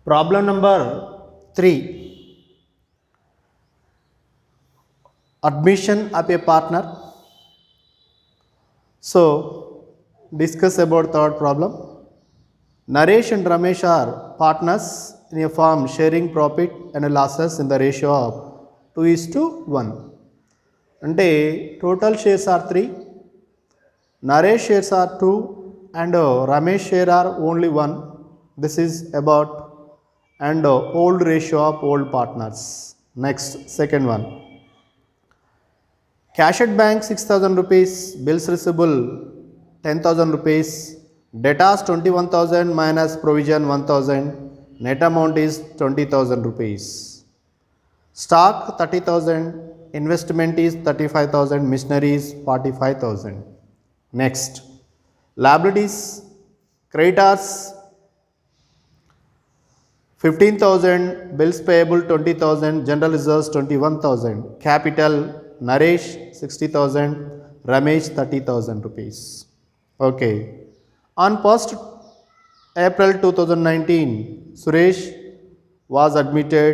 Problem number 3. Admission of a partner. So, discuss about third problem. Naresh and Ramesh are partners in a firm sharing profit and losses in the ratio of 2:1. అంటే total shares are 3, Naresh shares are 2 and Ramesh share are only 1. This is about and old ratio of old partners. Next, second one. Cash at bank 6,000 rupees, bills receivable 10,000 rupees, debtors 21,000 minus provision 1,000, net amount is 20,000 rupees. Stock 30,000, investment is 35,000, machinery is 45,000. Next, liabilities, creditors 15,000, bills payable 20,000, general reserves 21,000, capital Naresh 60,000, Ramesh 30,000 rupees. Okay. On 1st April 2019, Suresh was admitted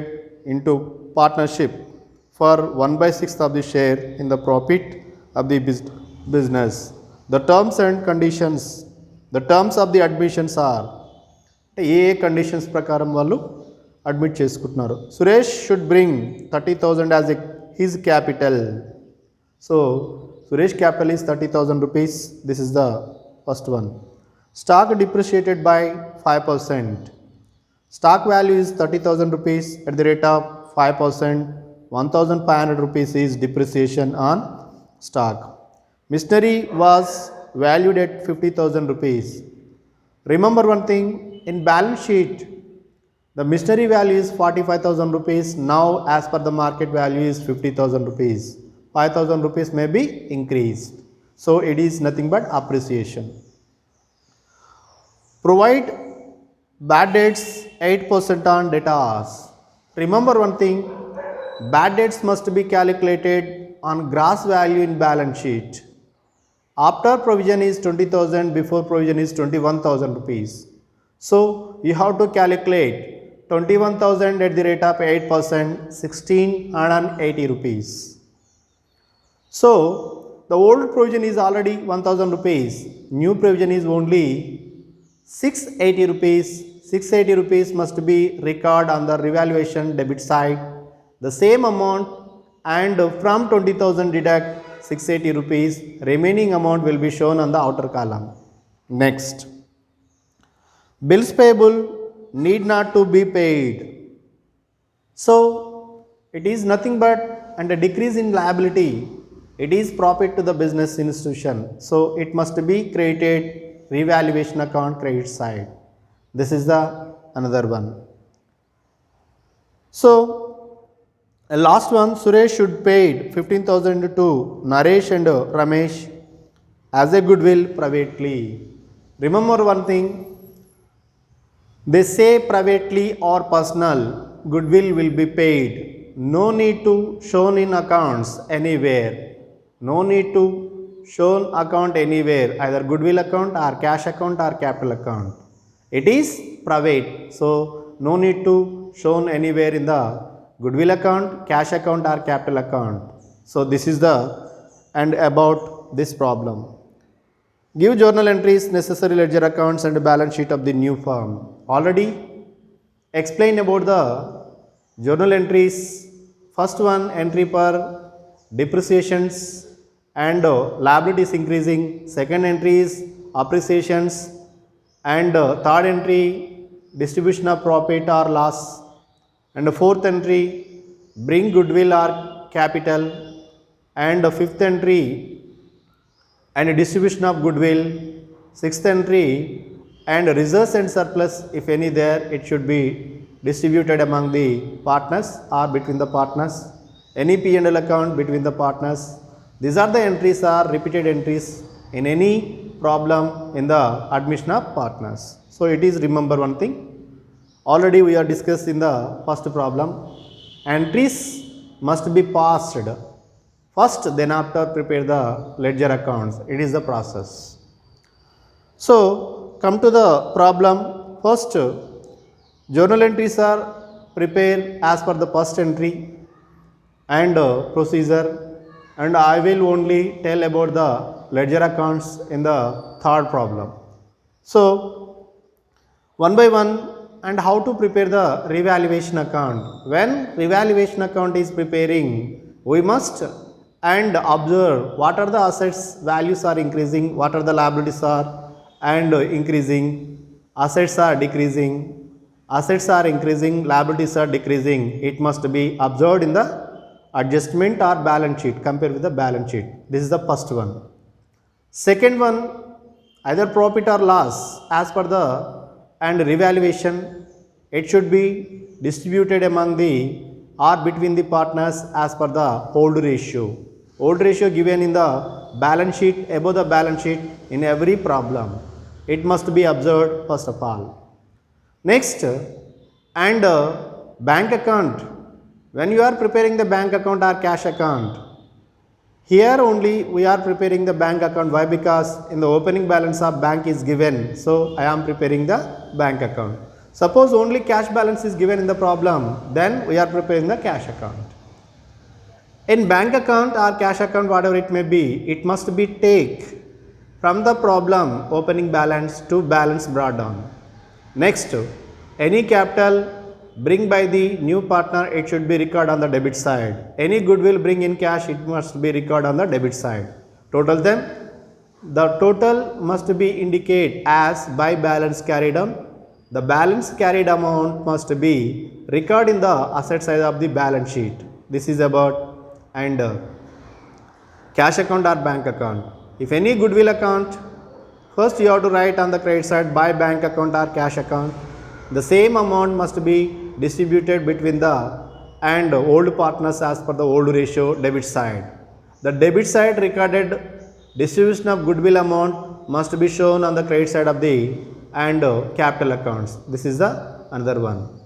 into partnership for 1/6 of the share in the profit of the business. The terms and conditions, the terms of the admissions are A conditions ప్రకారం వాళ్ళు admit చేసుకుంటున్నారు. Suresh should bring 30,000 as his capital. So Suresh capital is 30,000 rupees. This is the first one. Stock depreciated by 5%. Stock value is 30,000 rupees. At the rate of 5%, 1,500 rupees is depreciation on stock. Machinery was valued at 50,000 rupees. Remember one thing, in balance sheet, the machinery value is 45,000 rupees. Now as per the market value is 50,000 rupees. 5,000 rupees may be increased. So it is nothing but appreciation. Provide bad debts 8% on debtors. Remember one thing, bad debts must be calculated on gross value in balance sheet. After provision is 20,000, before provision is 21,000 rupees. So you have to calculate 21,000 at the rate of 8%, 1,680 rupees. So the old provision is already 1,000 rupees. New provision is only 680 rupees. 680 rupees must be recorded on the revaluation debit side. The same amount, and from 20,000 deduct 680 rupees. Remaining amount will be shown on the outer column. Next, bills payable need not to be paid. So it is nothing but and a decrease in liability. It is profit to the business institution. So it must be created revaluation account credit side. This is the another one. So last one, Suresh should paid 15,000 to Naresh and Ramesh as a goodwill privately. Remember one thing, they say privately or personal, goodwill will be paid. No need to shown in accounts anywhere. No need to shown account anywhere, either goodwill account or cash account or capital account. It is private, so no need to shown anywhere in the goodwill account, cash account or capital account. So this is the and about this problem. Give journal entries, necessary ledger accounts and balance sheet of the new firm. Already explain about the journal entries. First one, entry per depreciations and liabilities increasing. Second entry is appreciations, and third entry distribution of profit or loss, and the fourth entry bring goodwill or capital, and the fifth entry and distribution of goodwill, sixth entry and reserves and surplus, if any there, it should be distributed among the partners or between the partners. Any P&L account between the partners. These are the entries, are repeated entries in any problem in the admission of partners. So it is, remember one thing, already we are discussed in the first problem, entries must be passed first, then after prepare the ledger accounts. It is the process. So come to the problem. First, Journal entries are prepared as per the first entry and procedure, and I will only tell about the ledger accounts in the third problem. So one by one, and how to prepare the revaluation account. When revaluation account is preparing, we must and observe what are the assets values are increasing, what are the liabilities are and increasing, assets are decreasing, assets are increasing, liabilities are decreasing. It must be observed in the adjustment or balance sheet, compared with the balance sheet. This is the first one. Second one, either profit or loss as per the and revaluation, it should be distributed among the or between the partners as per the hold ratio. Hold ratio given in the balance sheet, above the balance sheet in every problem. It must be observed first of all. Next, and bank account. When you are preparing the bank account or cash account, here only we are preparing the bank account. Why? Because in the opening balance of bank is given, so I am preparing the bank account. Suppose only cash balance is given in the problem, then we are preparing the cash account. In bank account or cash account, whatever it may be, it must be take from the problem opening balance to balance brought down. Next, any capital bring by the new partner, it should be recorded on the debit side. Any goodwill bring in cash, it must be recorded on the debit side. Total them, the total must be indicate as by balance carried on. The balance carried amount must be recorded in the asset side of the balance sheet. This is about and cash account or bank account. If any goodwill account, first you have to write on the credit side by bank account or cash account. The same amount must be distributed between the and old partners as per the old ratio debit side. The debit side recorded distribution of goodwill amount must be shown on the credit side of the and capital accounts. This is the another one.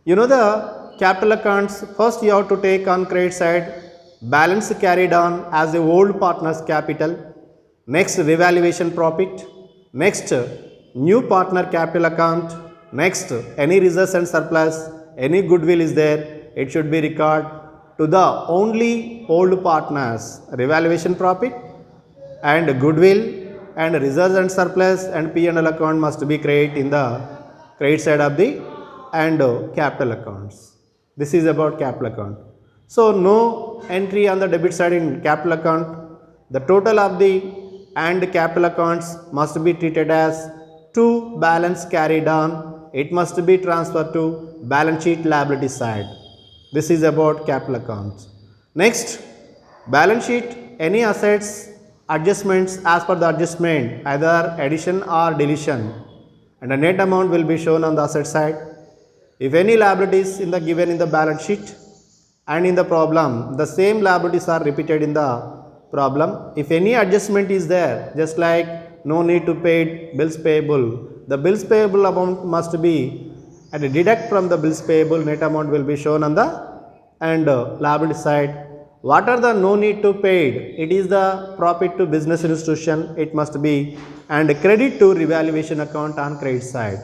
You know the capital accounts, first you have to take on credit side balance carried on as the old partners capital. Next, revaluation profit. Next, new partner capital account. Next, any reserves and surplus, any goodwill is there, it should be recorded to the only old partners. Revaluation profit and goodwill and reserves and surplus and P&L account must be created in the credit side of the and capital accounts. This is about capital account. So no entry on the debit side in capital account. The total of the and capital accounts must be treated as to balance carried on. It must be transferred to balance sheet liability side. This is about capital accounts. Next, balance sheet, any assets adjustments as per the adjustment, either addition or deletion, and the net amount will be shown on the asset side. If any liabilities in the given in the balance sheet and in the problem, the same liabilities are repeated in the problem. If any adjustment is there, just like no need to pay bills payable, the bills payable amount must be and deduct from the bills payable, net amount will be shown on the and liability side. What are the no need to paid? It is the profit to business institution, it must be and credit to revaluation account on credit side.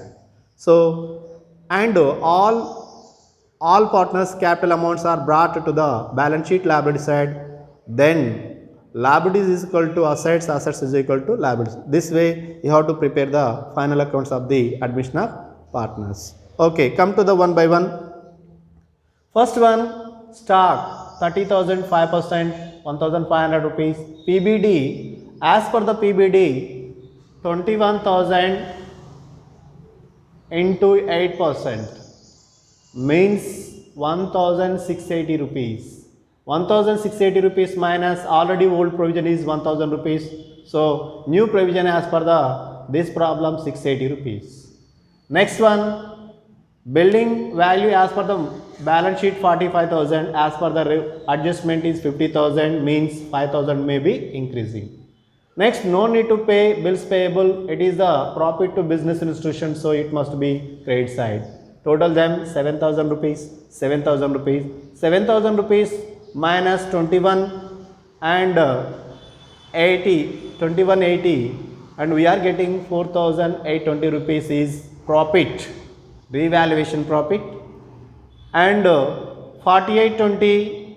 So and all partners capital amounts are brought to the balance sheet liability side, then liabilities is equal to assets, assets is equal to liabilities. This way you have to prepare the final accounts of the admission of partners. Okay, come to the one by one. First one, stock 30,000 5%, 1,500 rupees. PBD, as per the PBD, 21,000 into 8% means 1,680 rupees. 1,680 rupees minus already old provision is 1,000 rupees. So new provision as per the this problem 680 rupees. Next one, building value as per the balance sheet 45,000, as per the adjustment is 50,000, means 5,000 may be increasing. Next, no need to pay bills payable, it is the profit to business institution, so it must be credit side. Total them 7,000 rupees, 7,000 rupees, 7,000 rupees minus 21 and 80, 2180, and we are getting 4,820 rupees is profit. revaluation profit, and 4820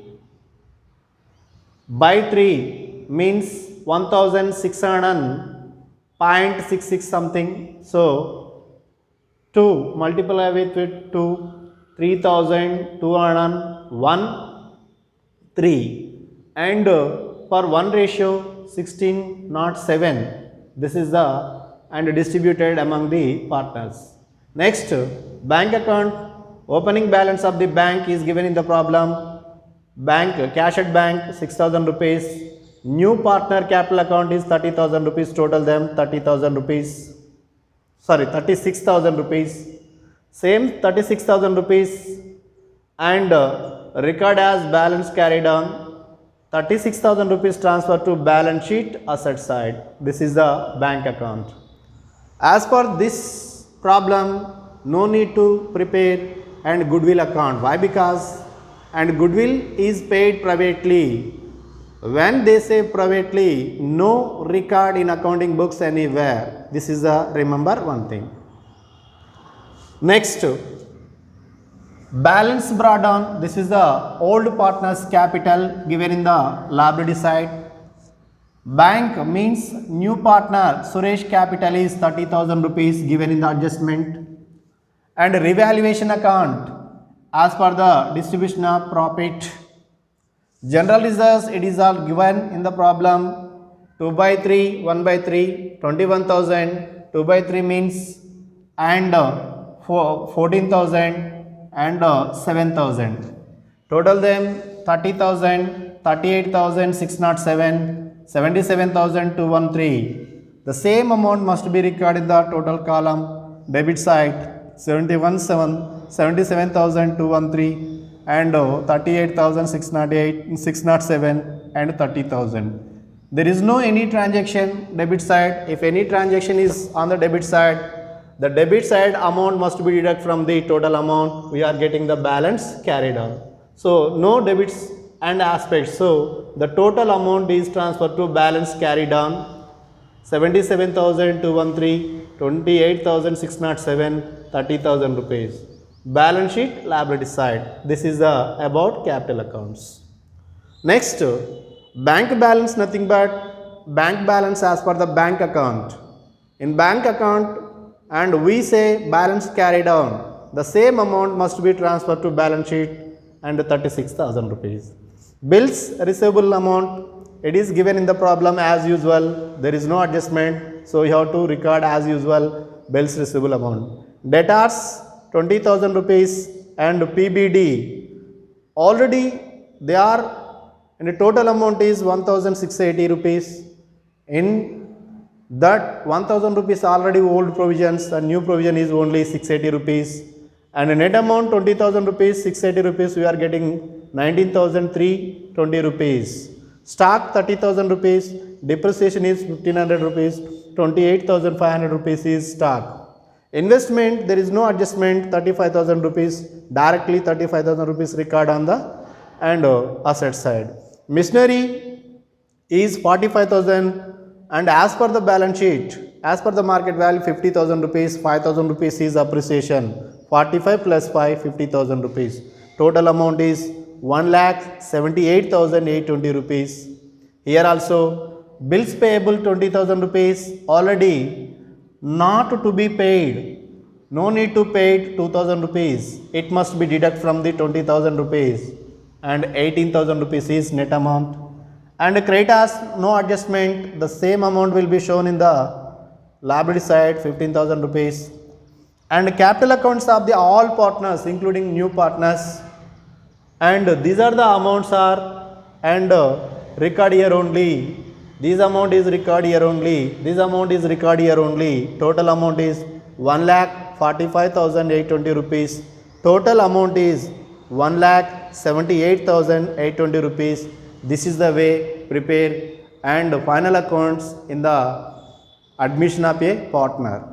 by 3 means 1600.66 something. So 2 multiply with 2, 3201 3, and for 1 ratio 1607. This is the and distributed among the partners. Next, bank account. Opening balance of the bank is given in the problem. Bank cash at bank 6,000 rupees. New partner capital account is 30,000 rupees. Total them 30,000 rupees. Sorry, 36,000 rupees. Same 36,000 rupees and record as balance carried on. 36,000 rupees transfer to balance sheet asset side. This is the bank account. As per this problem, no need to prepare and goodwill account. Why? Because and goodwill is paid privately. When they say privately, no record in accounting books anywhere. This is the remember one thing. Next, balance brought on. This is the old partner's capital given in the liability side. Bank means new partner Suresh capital is 30,000 rupees given in the adjustment, and revaluation account as per the distribution of profit. General reserves, it is all given in the problem. 2 by 3, 1 by 3, 21,000. 2 by 3 means and 14,000 and 7,000. Total them 30,000, 38,607, 77,213. The same amount must be recorded in the total column. Debit side 77,213 and 38,608, 607 and 30,000. There is no any transaction debit side. If any transaction is on the debit side, the debit side amount must be deducted from the total amount. We are getting the balance carried on. So no debits and aspects. So the total amount is transferred to balance carried on. 77,213, 28,607, 30,000 rupees. Balance sheet liability side. This is the about capital accounts. Next, bank balance, nothing but bank balance as per the bank account. In bank account and we say balance carried on, the same amount must be transferred to balance sheet and 36,000 rupees. Bills receivable amount, it is given in the problem as usual. There is no adjustment, so you have to record as usual bills receivable amount. Debtors 20,000 rupees and PBD already they are, and the total amount is 1,680 rupees. In that 1,000 rupees already old provisions, and new provision is only 680 rupees, and the net amount 20,000 rupees, 680 rupees, we are getting 19,320 rupees. Stock 30,000 rupees, depreciation is 1,500 rupees, 28,500 rupees is stock. Investment, there is no adjustment, 35,000 rupees, directly 35,000 rupees record on the and asset side. Machinery is 45,000, and as per the balance sheet, as per the market value 50,000 rupees, 5,000 rupees is appreciation. 45 plus 5, 50,000 rupees. Total amount is 1,78,820 rupees. Here also bills payable 20,000 rupees already not to be paid. No need to pay 2,000 rupees. It must be deducted from the 20,000 rupees, and 18,000 rupees is net amount. And creditors, no adjustment. The same amount will be shown in the liability side, 15,000 rupees. And capital accounts of the all partners, including new partners. And these are the amounts are and record here only. This amount is record here only. This amount is record here only. Total amount is 1,45,820 rupees. Total amount is 1,78,820 rupees. This is the way prepare and final accounts in the admission of a partner.